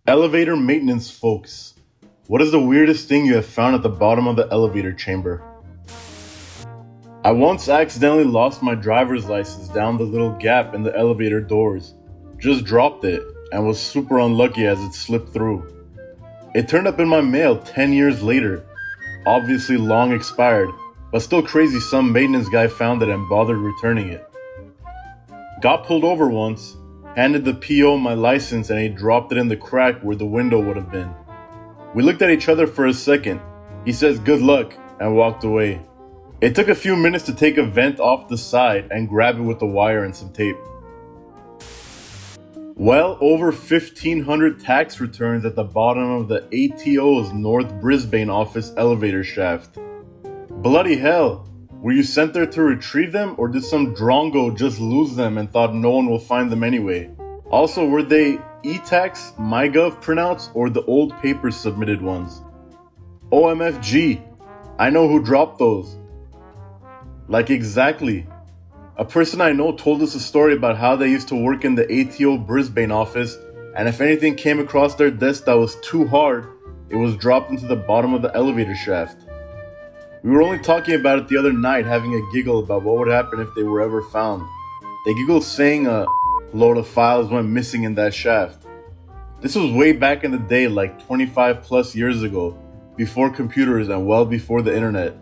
Elevator maintenance folks. What is the weirdest thing you have found at the bottom of the elevator chamber? I once accidentally lost my driver's license down the little gap in the elevator doors. Just dropped it and was super unlucky as it slipped through. It turned up in my mail 10 years later. Obviously long expired, but still crazy some maintenance guy found it and bothered returning it. Got pulled over once, handed the PO my license and he dropped it in the crack where the window would have been. We looked at each other for a second. He says good luck and walked away. It took a few minutes to take a vent off the side and grab it with a wire and some tape. Well over 1,500 tax returns at the bottom of the ATO's North Brisbane office elevator shaft. Bloody hell! Were you sent there to retrieve them, or did some drongo just lose them and thought no one will find them anyway? Also, were they e-tax, MyGov printouts, or the old paper submitted ones? OMFG, I know who dropped those. Like exactly. A person I know told us a story about how they used to work in the ATO Brisbane office, and if anything came across their desk that was too hard, it was dropped into the bottom of the elevator shaft. We were only talking about it the other night, having a giggle about what would happen if they were ever found. They giggled saying a load of files went missing in that shaft. This was way back in the day, like 25 plus years ago, before computers and well before the internet.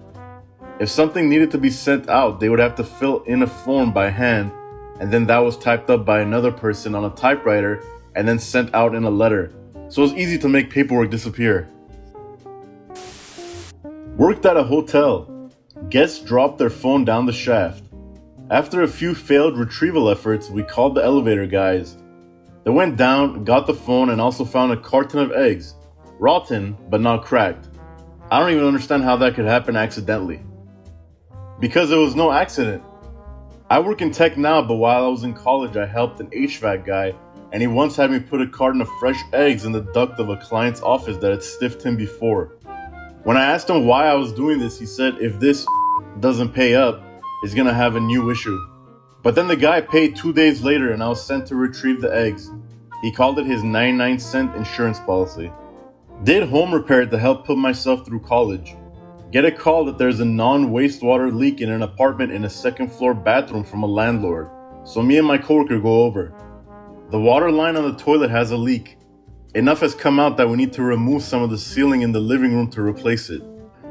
If something needed to be sent out, they would have to fill in a form by hand, and then that was typed up by another person on a typewriter and then sent out in a letter. So it was easy to make paperwork disappear. Worked at a hotel. Guests dropped their phone down the shaft. After a few failed retrieval efforts, we called the elevator guys. They went down, got the phone, and also found a carton of eggs. Rotten, but not cracked. I don't even understand how that could happen accidentally. Because it was no accident. I work in tech now, but while I was in college, I helped an HVAC guy, and he once had me put a carton of fresh eggs in the duct of a client's office that had stiffed him before. When I asked him why I was doing this, he said if this doesn't pay up, he's gonna have a new issue. But then the guy paid 2 days later and I was sent to retrieve the eggs. He called it his 99-cent insurance policy. Did home repair to help put myself through college. Get a call that there's a non-wastewater leak in an apartment in a second floor bathroom from a landlord. So me and my coworker go over. The water line on the toilet has a leak. Enough has come out that we need to remove some of the ceiling in the living room to replace it.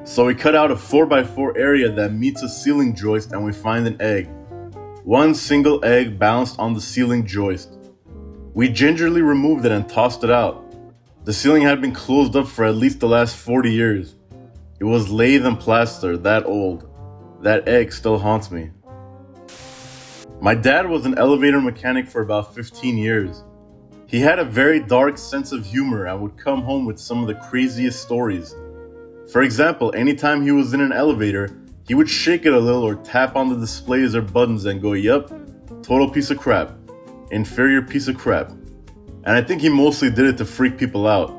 So we cut out a 4x4 area that meets a ceiling joist and we find an egg. One single egg balanced on the ceiling joist. We gingerly removed it and tossed it out. The ceiling had been closed up for at least the last 40 years. It was lath and plaster, that old. That egg still haunts me. My dad was an elevator mechanic for about 15 years. He had a very dark sense of humor and would come home with some of the craziest stories. For example, anytime he was in an elevator, he would shake it a little or tap on the displays or buttons and go, "Yup, total piece of crap. Inferior piece of crap." And I think he mostly did it to freak people out.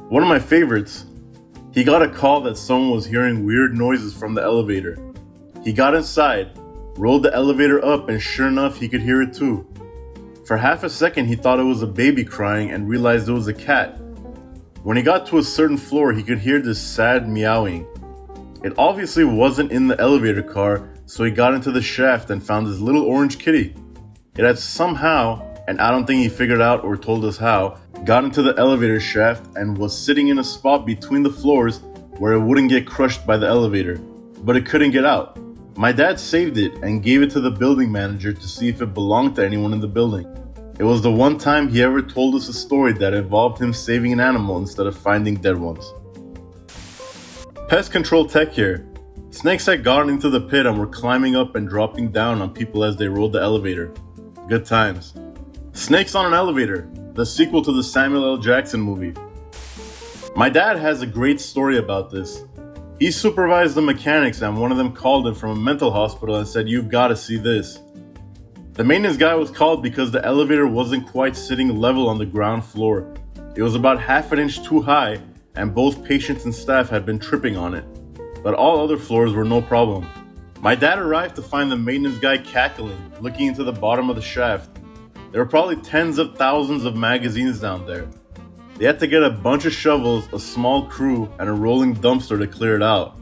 One of my favorites, he got a call that someone was hearing weird noises from the elevator. He got inside, rolled the elevator up, and sure enough, he could hear it too. For half a second, he thought it was a baby crying and realized it was a cat. When he got to a certain floor, he could hear this sad meowing. It obviously wasn't in the elevator car, so he got into the shaft and found this little orange kitty. It had somehow, and I don't think he figured out or told us how, got into the elevator shaft and was sitting in a spot between the floors where it wouldn't get crushed by the elevator, but it couldn't get out. My dad saved it and gave it to the building manager to see if it belonged to anyone in the building. It was the one time he ever told us a story that involved him saving an animal instead of finding dead ones. Pest control tech here. Snakes had gotten into the pit and were climbing up and dropping down on people as they rode the elevator. Good times. Snakes on an Elevator, the sequel to the Samuel L. Jackson movie. My dad has a great story about this. He supervised the mechanics and one of them called him from a mental hospital and said, "You've got to see this." The maintenance guy was called because the elevator wasn't quite sitting level on the ground floor. It was about half an inch too high and both patients and staff had been tripping on it. But all other floors were no problem. My dad arrived to find the maintenance guy cackling, looking into the bottom of the shaft. There were probably tens of thousands of magazines down there. They had to get a bunch of shovels, a small crew, and a rolling dumpster to clear it out.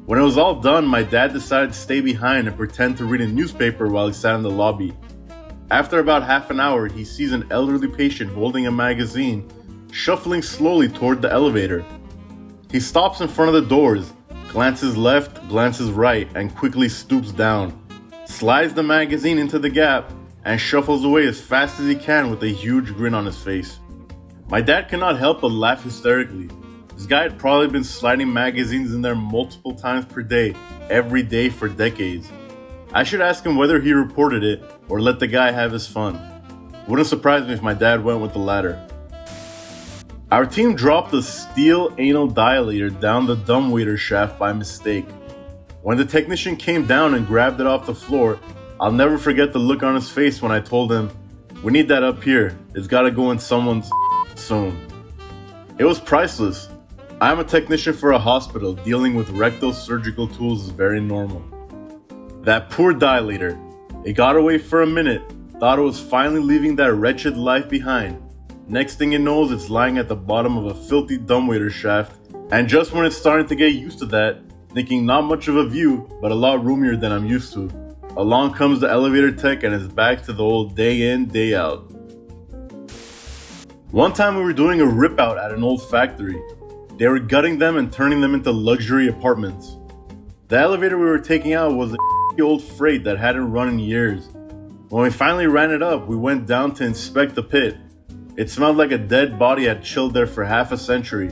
When it was all done, my dad decided to stay behind and pretend to read a newspaper while he sat in the lobby. After about half an hour, he sees an elderly patient holding a magazine, shuffling slowly toward the elevator. He stops in front of the doors, glances left, glances right, and quickly stoops down, slides the magazine into the gap, and shuffles away as fast as he can with a huge grin on his face. My dad cannot help but laugh hysterically. This guy had probably been sliding magazines in there multiple times per day, every day for decades. I should ask him whether he reported it or let the guy have his fun. Wouldn't surprise me if my dad went with the latter. Our team dropped a steel anal dilator down the dumbwaiter shaft by mistake. When the technician came down and grabbed it off the floor, I'll never forget the look on his face when I told him, "We need that up here. It's gotta go in someone's soon." It was priceless. I'm a technician for a hospital. Dealing with rectal surgical tools is very normal. That poor dilator. It got away for a minute, thought it was finally leaving that wretched life behind. Next thing it knows, it's lying at the bottom of a filthy dumbwaiter shaft, and just when it's starting to get used to that, thinking not much of a view, but a lot roomier than I'm used to, along comes the elevator tech and it's back to the old day in, day out. One time we were doing a rip out at an old factory. They were gutting them and turning them into luxury apartments. The elevator we were taking out was a old freight that hadn't run in years. When we finally ran it up, we went down to inspect the pit. It smelled like a dead body had chilled there for half a century.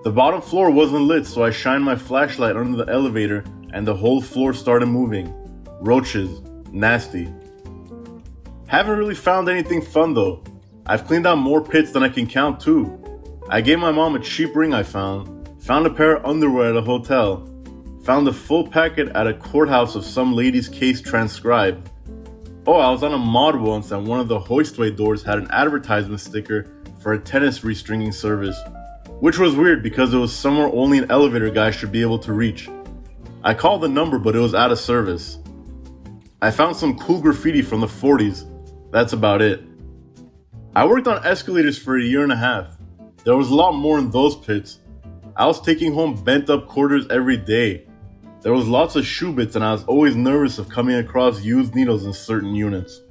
The bottom floor wasn't lit, so I shined my flashlight under the elevator and the whole floor started moving. Roaches. Nasty. Haven't really found anything fun though. I've cleaned out more pits than I can count too. I gave my mom a cheap ring I found a pair of underwear at a hotel, found a full packet at a courthouse of some lady's case transcribed. Oh, I was on a mod once and one of the hoistway doors had an advertisement sticker for a tennis restringing service, which was weird because it was somewhere only an elevator guy should be able to reach. I called the number, but it was out of service. I found some cool graffiti from the 40s. That's about it. I worked on escalators for a year and a half. There was a lot more in those pits. I was taking home bent up quarters every day. There was lots of shoe bits and I was always nervous of coming across used needles in certain units.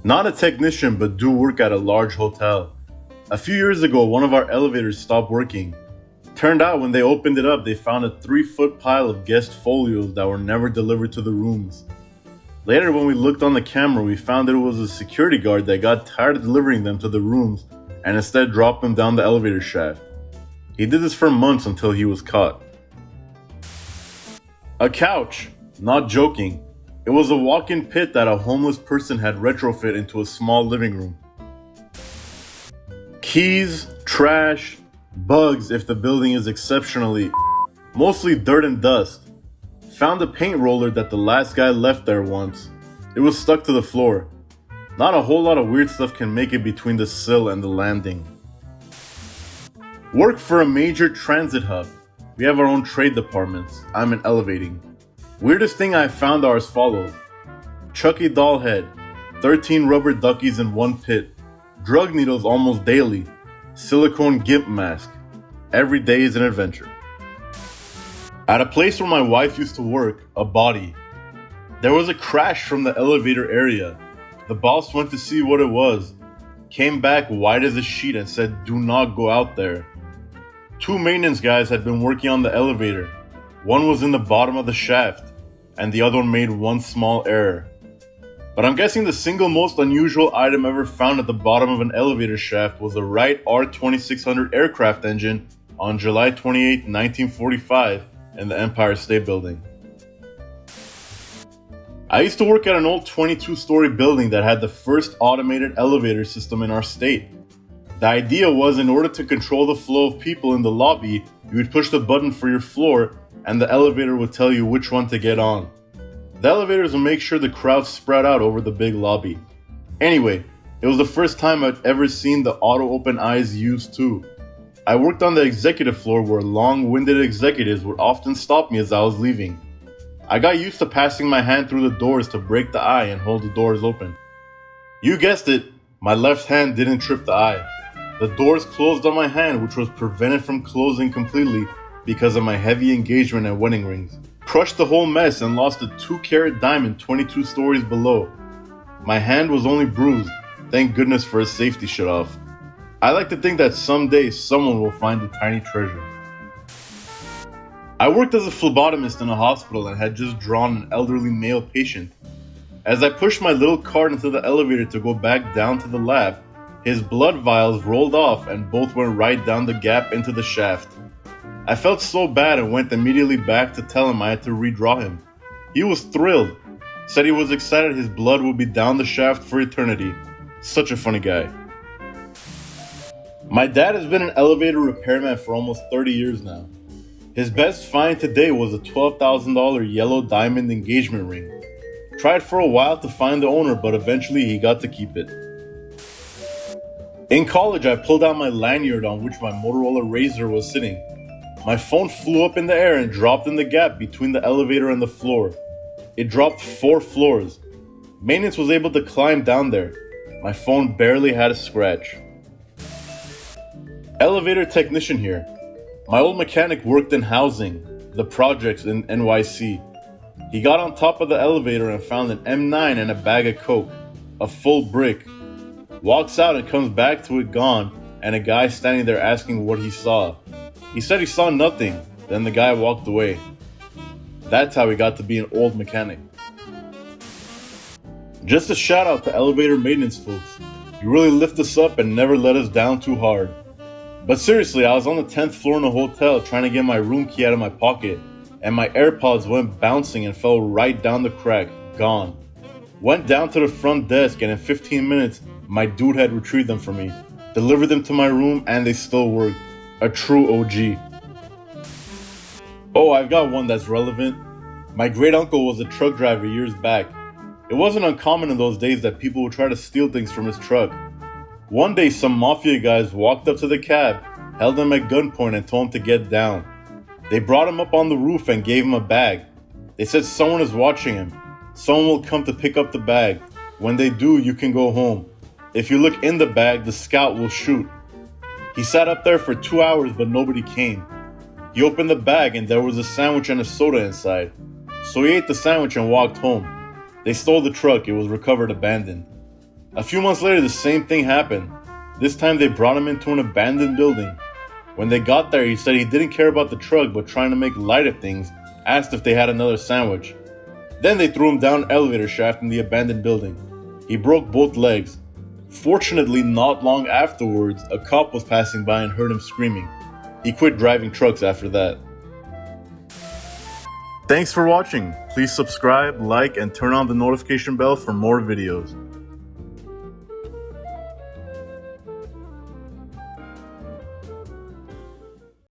Not a technician, but do work at a large hotel. A few years ago, one of our elevators stopped working. Turned out when they opened it up, they found a 3-foot pile of guest folios that were never delivered to the rooms. Later, when we looked on the camera, we found that it was a security guard that got tired of delivering them to the rooms and instead dropped them down the elevator shaft. He did this for months until he was caught. A couch. Not joking. It was a walk-in pit that a homeless person had retrofit into a small living room. Keys, trash, bugs if the building is exceptionally, mostly dirt and dust. Found a paint roller that the last guy left there once. It was stuck to the floor. Not a whole lot of weird stuff can make it between the sill and the landing. Work for a major transit hub. We have our own trade departments. I'm in elevating. Weirdest thing I found are as follows. Chucky doll head, 13 rubber duckies in one pit, drug needles almost daily, silicone gimp mask. Every day is an adventure. At a place where my wife used to work, a body. There was a crash from the elevator area. The boss went to see what it was, came back white as a sheet and said, "Do not go out there." 2 maintenance guys had been working on the elevator. One was in the bottom of the shaft, and the other one made one small error. But I'm guessing the single most unusual item ever found at the bottom of an elevator shaft was a Wright R2600 aircraft engine on July 28, 1945 in the Empire State Building. I used to work at an old 22-story building that had the first automated elevator system in our state. The idea was in order to control the flow of people in the lobby, you would push the button for your floor and the elevator would tell you which one to get on. The elevators would make sure the crowd spread out over the big lobby. Anyway, it was the first time I'd ever seen the auto open eyes used too. I worked on the executive floor where long-winded executives would often stop me as I was leaving. I got used to passing my hand through the doors to break the eye and hold the doors open. You guessed it, my left hand didn't trip the eye. The doors closed on my hand, which was prevented from closing completely because of my heavy engagement and wedding rings. Crushed the whole mess and lost a 2-carat diamond 22 stories below. My hand was only bruised, thank goodness for a safety shutoff. I like to think that someday someone will find the tiny treasure. I worked as a phlebotomist in a hospital and had just drawn an elderly male patient. As I pushed my little cart into the elevator to go back down to the lab, his blood vials rolled off and both went right down the gap into the shaft. I felt so bad and went immediately back to tell him I had to redraw him. He was thrilled, said he was excited his blood would be down the shaft for eternity. Such a funny guy. My dad has been an elevator repairman for almost 30 years now. His best find today was a $12,000 yellow diamond engagement ring. Tried for a while to find the owner, but eventually he got to keep it. In college, I pulled out my lanyard on which my Motorola Razr was sitting. My phone flew up in the air and dropped in the gap between the elevator and the floor. It dropped 4 floors. Maintenance was able to climb down there. My phone barely had a scratch. Elevator technician here. My old mechanic worked in housing, the projects in NYC. He got on top of the elevator and found an M9 and a bag of coke, a full brick. Walks out and comes back to it gone, and a guy standing there asking what he saw. He said he saw nothing, then the guy walked away. That's how he got to be an old mechanic. Just a shout out to elevator maintenance folks. You really lift us up and never let us down too hard. But seriously, I was on the 10th floor in a hotel trying to get my room key out of my pocket, and my AirPods went bouncing and fell right down the crack, gone. Went down to the front desk and in 15 minutes, my dude had retrieved them for me, delivered them to my room, and they still worked. A true OG. Oh, I've got one that's relevant. My great uncle was a truck driver years back. It wasn't uncommon in those days that people would try to steal things from his truck. One day, some mafia guys walked up to the cab, held him at gunpoint and told him to get down. They brought him up on the roof and gave him a bag. They said someone is watching him. Someone will come to pick up the bag. When they do, you can go home. If you look in the bag, the scout will shoot. He sat up there for 2 hours, but nobody came. He opened the bag and there was a sandwich and a soda inside. So he ate the sandwich and walked home. They stole the truck. It was recovered abandoned. A few months later, the same thing happened. This time they brought him into an abandoned building. When they got there, he said he didn't care about the truck, but trying to make light of things, asked if they had another sandwich. Then they threw him down an elevator shaft in the abandoned building. He broke both legs. Fortunately, not long afterwards, a cop was passing by and heard him screaming. He quit driving trucks after that. Thanks for watching. Please subscribe, like, and turn on the notification bell for more videos.